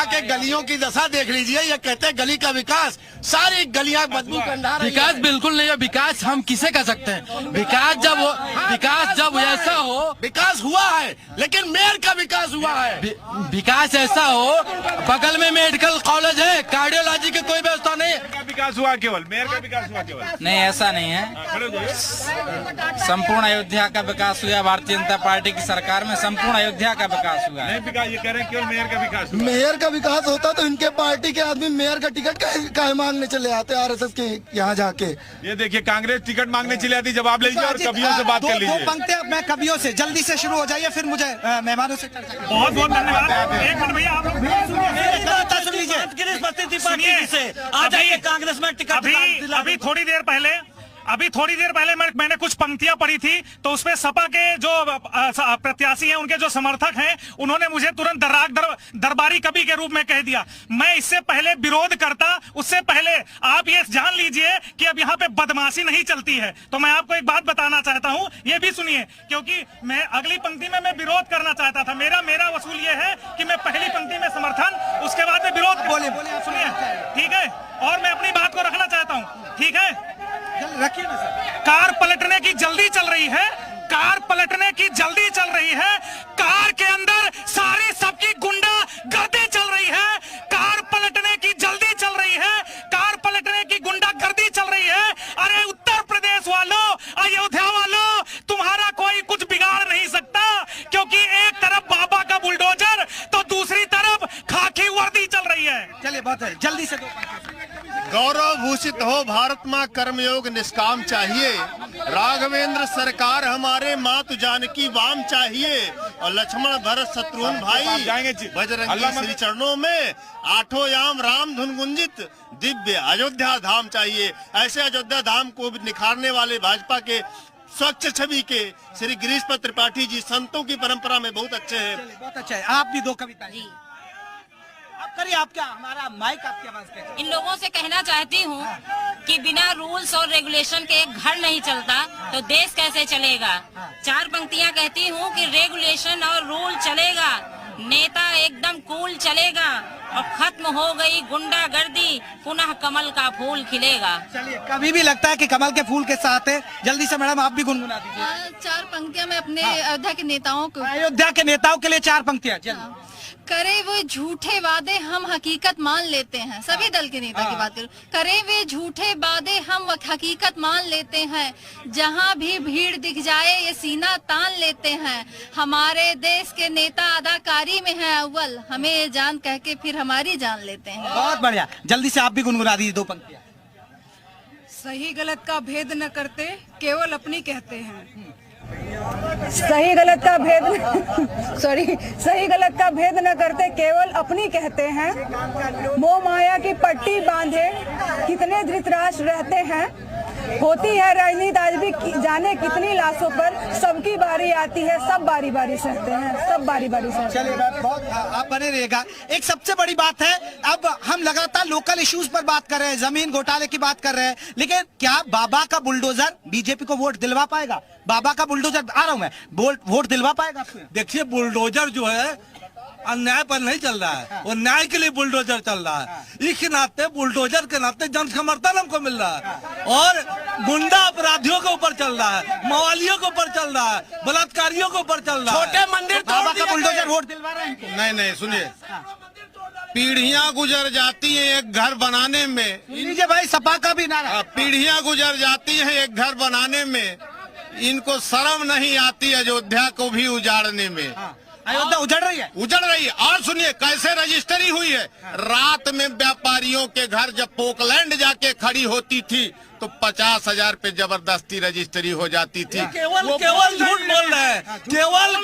के गलियों की दशा देख लीजिए। ये कहते हैं गली का विकास, सारी गलियां बदबू कंधा रही है। विकास बिल्कुल नहीं है। विकास हम किसे कह सकते हैं? विकास जब ऐसा हो, विकास हुआ है लेकिन मेयर का विकास हुआ है। विकास ऐसा हो, बगल में मेडिकल कॉलेज है, कार्डियोलॉजी की कोई व्यवस्था नहीं है। विकास हुआ केवल मेयर का विकास हुआ केवल? नहीं, ऐसा नहीं है। संपूर्ण अयोध्या का विकास हुआ। भारतीय जनता पार्टी की सरकार में संपूर्ण अयोध्या का विकास हुआ है। नहीं विकास, ये कह रहे हैं केवल मेयर का विकास हुआ। मेयर का विकास होता तो इनके पार्टी के आदमी मेयर का टिकट काहे मांगने चले आते आरएसएस के यहाँ जाके। ये देखिए, कांग्रेस टिकट मांगने चले आती। जवाब लीजिए और कवियों से बात कर लीजिए। दो पंक्तियां मैं कवियों से जल्दी से शुरू हो जाइए, फिर मुझे मेहमानों से बहुत बहुत धन्यवाद। एक मिनट भैया, आप सुन लीजिए। आ जाइए कांग्रेस में टिकट। अभी थोड़ी देर पहले मैंने कुछ पंक्तियां पढ़ी थी, तो उसमें सपा के जो प्रत्याशी हैं, उनके जो समर्थक हैं, उन्होंने मुझे तुरंत दरबारी कवि के रूप में कह दिया। मैं इससे पहले विरोध करता, उससे पहले आप ये जान लीजिए कि अब यहाँ पे बदमाशी नहीं चलती है। तो मैं आपको एक बात बताना चाहता हूँ, ये भी सुनिए, क्योंकि मैं अगली पंक्ति में मैं विरोध करना चाहता था। मेरा वसूल ये है कि मैं पहली पंक्ति में समर्थन, उसके बाद में विरोध। बोले सुनिए, ठीक है, और मैं अपनी बात को रखना चाहता हूँ, ठीक है? रखिए ना सर। कार पलटने की जल्दी चल रही है, कार पलटने की जल्दी चल रही है। कार के अंदर सारी सबकी गुंडा गर्दी चल रही है। कार पलटने की जल्दी चल रही है, कार पलटने की गुंडा गर्दी चल रही है। अरे उत्तर प्रदेश वालों, अयोध्या वालों, तुम्हारा कोई कुछ बिगाड़ नहीं सकता, क्योंकि एक तरफ बाबा का बुलडोजर तो दूसरी तरफ खाकी वर्दी चल रही है। चलिए, बहुत है, जल्दी से दो। गौरव भूषित हो भारत माँ, कर्मयोग निष्काम चाहिए। राघवेंद्र सरकार हमारे, मातु जानकी वाम चाहिए। और लक्ष्मण भरत शत्रुघ्न भाई बजरंगी श्री चरणों में, आठों याम राम धुन गुंजित दिव्य अयोध्या धाम चाहिए। ऐसे अयोध्या धाम को निखारने वाले भाजपा के स्वच्छ छवि के श्री गिरीश त्रिपाठी जी संतों की परंपरा में बहुत अच्छे हैं। बहुत अच्छा है। आप भी दो कविता करिए। आप क्या, हमारा माइक आपके आवाज पे। इन लोगों से कहना चाहती हूँ कि बिना रूल्स और रेगुलेशन के एक घर नहीं चलता, तो देश कैसे चलेगा। चार पंक्तियाँ कहती हूँ कि रेगुलेशन और रूल चलेगा, नेता एकदम कूल चलेगा, और खत्म हो गई गुंडागर्दी, पुनः कमल का फूल खिलेगा। चलिए, कभी भी लगता है कि कमल के फूल के साथ है। जल्दी से मैडम, आप भी गुनगुना दीजिए। चार पंक्तियाँ मैं अपने अयोध्या के नेताओं को, अयोध्या के नेताओं के लिए चार पंक्तियाँ। करे वो झूठे वादे हम हकीकत मान लेते हैं। सभी दल के नेता की बात करूं। करे वे झूठे वादे हम हकीकत मान लेते हैं, जहां भी भीड़ दिख जाए ये सीना तान लेते हैं। हमारे देश के नेता अदाकारी में है अव्वल, हमें ये जान कह के फिर हमारी जान लेते हैं। बहुत बढ़िया, जल्दी से आप भी गुनगुना दीजिए दो पंक्तियाँ। सही गलत का भेद न करते, केवल अपनी कहते हैं। सही गलत का भेद सही गलत का भेद न करते, केवल अपनी कहते हैं। मोह माया की पट्टी बांधे कितने धृतराष्ट्र रहते हैं। होती है राजनीति आज भी जाने कितनी लाशों पर, सबकी बारी आती है, सब बारी बारी सहते हैं, सब बारी बारी सहते हैं। चलिए, बहुत आप बने रहेगा। एक सबसे बड़ी बात है, अब हम लगातार लोकल इश्यूज पर बात कर रहे हैं, जमीन घोटाले की बात कर रहे हैं, लेकिन क्या बाबा का बुलडोजर बीजेपी को वोट दिलवा पाएगा? बाबा का बुलडोजर, आ रहा हूं मैं, वोट दिलवा पाएगा? देखिए, बुलडोजर जो है अन्याय पर नहीं चल रहा है, वो न्याय के लिए बुलडोजर चल रहा है। इस नाते बुलडोजर के नाते जन समर्थन हमको मिल रहा है, और गुंडा अपराधियों के ऊपर चल रहा है, मवालियों के ऊपर चल रहा है, बलात्कारियों के ऊपर चल रहा है। छोटे मंदिर बाबा का बुलडोजर वोट दिलवा रहे हैं? नहीं, सुनिए, पीढ़ियां गुजर जाती हैं एक घर बनाने में। लीजिए भाई, सपा का भी नारा। पीढ़ियां गुजर जाती हैं एक घर बनाने में, इनको शर्म नहीं आती अयोध्या को भी उजाड़ने में। अयोध्या उजड़ रही है, उजड़ रही है। और सुनिए कैसे रजिस्ट्री हुई है। रात में व्यापारियों के घर जब पोकलैंड जाके खड़ी होती थी तो 50,000 पे जबरदस्ती रजिस्ट्री हो जाती थी। केवल झूठ बोल रहे हैं, केवल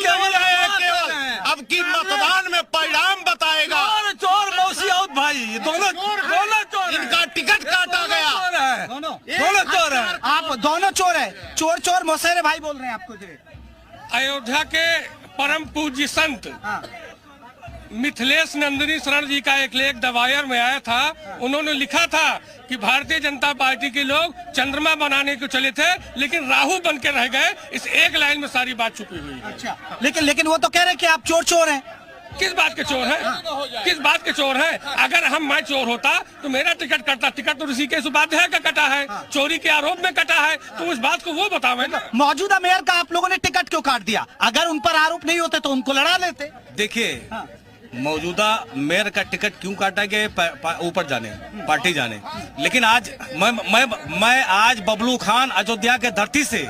अब की मतदान में परिणाम बताएगा। चोर मौसी और भाई दोनों चोर, इनका टिकट काटा गया। दोनों चोर है। आप दोनों चोर है। चोर मौसेरे भाई बोल रहे हैं आपको। अयोध्या के परम पूज्य संत मिथिलेश नंदिनी शरण जी का एक लेख दवायर में आया था। उन्होंने लिखा था कि भारतीय जनता पार्टी के लोग चंद्रमा बनाने को चले थे, लेकिन राहु बन के रह गए। इस एक लाइन में सारी बात छुपी हुई है। अच्छा, लेकिन वो तो कह रहे हैं कि आप चोर हैं। किस बात के चोर है? किस बात के चोर है? अगर मैं चोर होता तो मेरा टिकट कटता। टिकट तो ऋषिकेश उपाध्याय का कटा है, चोरी के आरोप में कटा है, तो उस बात को वो बतावे ना। मौजूदा मेयर का आप लोगों ने टिकट क्यों काट दिया? अगर उन पर आरोप नहीं होते तो उनको लड़ा लेते। देखिए, मौजूदा मेयर का टिकट क्यों काटा गया, ऊपर जाने, पार्टी जाने। लेकिन आज मैं आज बबलू खान अयोध्या के धरती से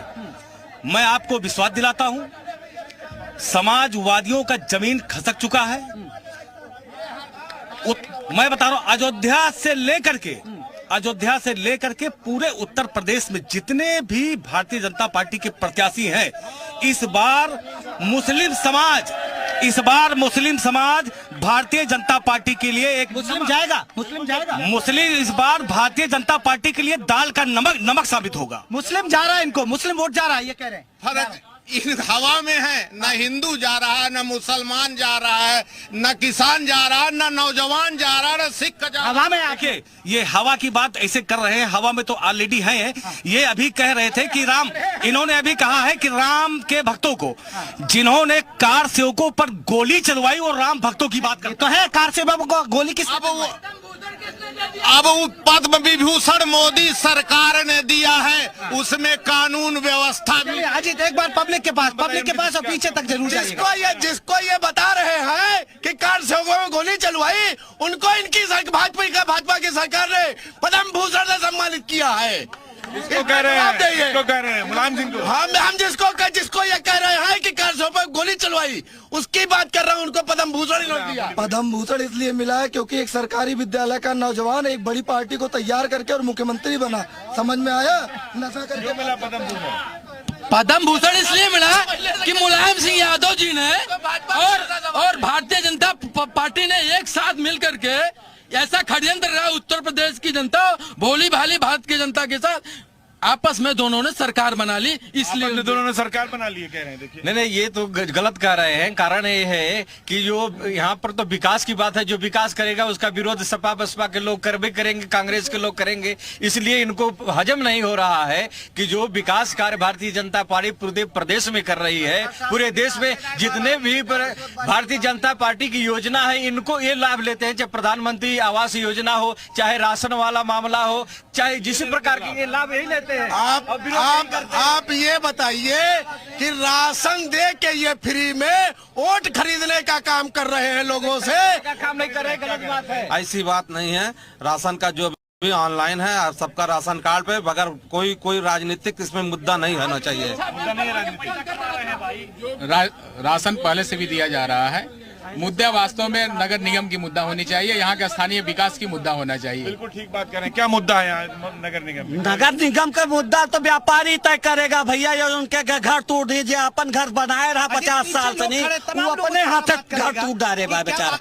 मैं आपको विश्वास दिलाता हूं, समाजवादियों का जमीन खसक चुका है। मैं बता रहा हूं, अयोध्या से लेकर के पूरे उत्तर प्रदेश में जितने भी भारतीय जनता पार्टी के प्रत्याशी हैं, इस बार मुस्लिम समाज भारतीय जनता पार्टी के लिए एक मुस्लिम जाएगा। मुस्लिम इस बार भारतीय जनता पार्टी के लिए दाल का नमक साबित होगा। मुस्लिम जा रहा है, इनको मुस्लिम वोट जा रहा है, ये कह रहे हैं। फर्क इन हवा में है, न हिंदू जा रहा है, न मुसलमान जा रहा है, न किसान जा रहा है, न नौजवान जा रहा है, न सिख जा रहा है। हवा में आके ये हवा की बात ऐसे कर रहे हैं, हवा में तो ऑलरेडी है। ये अभी कह रहे थे कि इन्होंने अभी कहा है कि राम के भक्तों को, जिन्होंने कार सेवकों पर गोली चलवाई, और राम भक्तों की बात करते तो है। कार सेवकों को गोली किस अब पद्म विभूषण मोदी सरकार ने दिया है, उसमें कानून व्यवस्था भी। अजीत, एक बार पब्लिक के पास और पीछे तक जरूर जाइएगा। जिसको ये बता रहे हैं कि कार सेवकों में गोली चलवाई, उनको इनकी भाजपा की सरकार ने पद्म भूषण से सम्मानित किया है। इसको कह रहे हैं मुलायम सिंह को। हम जिसको ये कह रहे हैं कि कार सेवकों पर गोली चलवाई, उसकी बात कर रहा हूँ। उनको पद्म भूषण दिया। पद्म भूषण इसलिए मिला है क्योंकि एक सरकारी विद्यालय का नौजवान एक बड़ी पार्टी को तैयार करके और मुख्यमंत्री बना। समझ में आया? नशा करके मिला पद्म भूषण इसलिए मिला कि मुलायम सिंह यादव जी ने और भारतीय जनता पार्टी ने एक साथ मिल करके ऐसा षड्यंत्र रहा उत्तर प्रदेश की जनता भोली भाली भारत की जनता के साथ आपस में दोनों ने सरकार बना ली, इसलिए दोनों ने सरकार बना ली कह रहे हैं। देखिए, नहीं, ये तो गलत कह रहे हैं। कारण ये है कि जो यहाँ पर तो विकास की बात है, जो विकास करेगा उसका विरोध सपा बसपा के लोग कर भी करेंगे, कांग्रेस के लोग करेंगे। इसलिए इनको हजम नहीं हो रहा है कि जो विकास कार्य भारतीय जनता पार्टी पूरे प्रदेश में कर रही है, पूरे देश में जितने भी भारतीय जनता पार्टी की योजना है, इनको ये लाभ लेते हैं। चाहे प्रधानमंत्री आवास योजना हो, चाहे राशन वाला मामला हो, चाहे जिस प्रकार की ये लाभ यही लेते हैं। आप ये बताइए कि राशन दे के ये फ्री में वोट खरीदने का काम कर रहे हैं लोगों से। काम नहीं कर रहे, गलत बात है। ऐसी बात नहीं है। राशन का जो भी ऑनलाइन है, सबका राशन कार्ड पे, बगैर कोई राजनीतिक इसमें मुद्दा नहीं होना चाहिए। राशन पहले से भी दिया जा रहा है। मुद्दा वास्तव में नगर निगम की मुद्दा होनी चाहिए, यहाँ के स्थानीय विकास की मुद्दा होना चाहिए। बिल्कुल ठीक बात कर रहे हैं। क्या मुद्दा है यहाँ नगर निगम? नगर निगम का मुद्दा तो व्यापारी तय करेगा भैया। ये उनके घर तोड़ दीजिए, अपन घर बनाए रहा 50 साल से नहीं, वो अपने हाथ से घर टूट डाले बेचारा।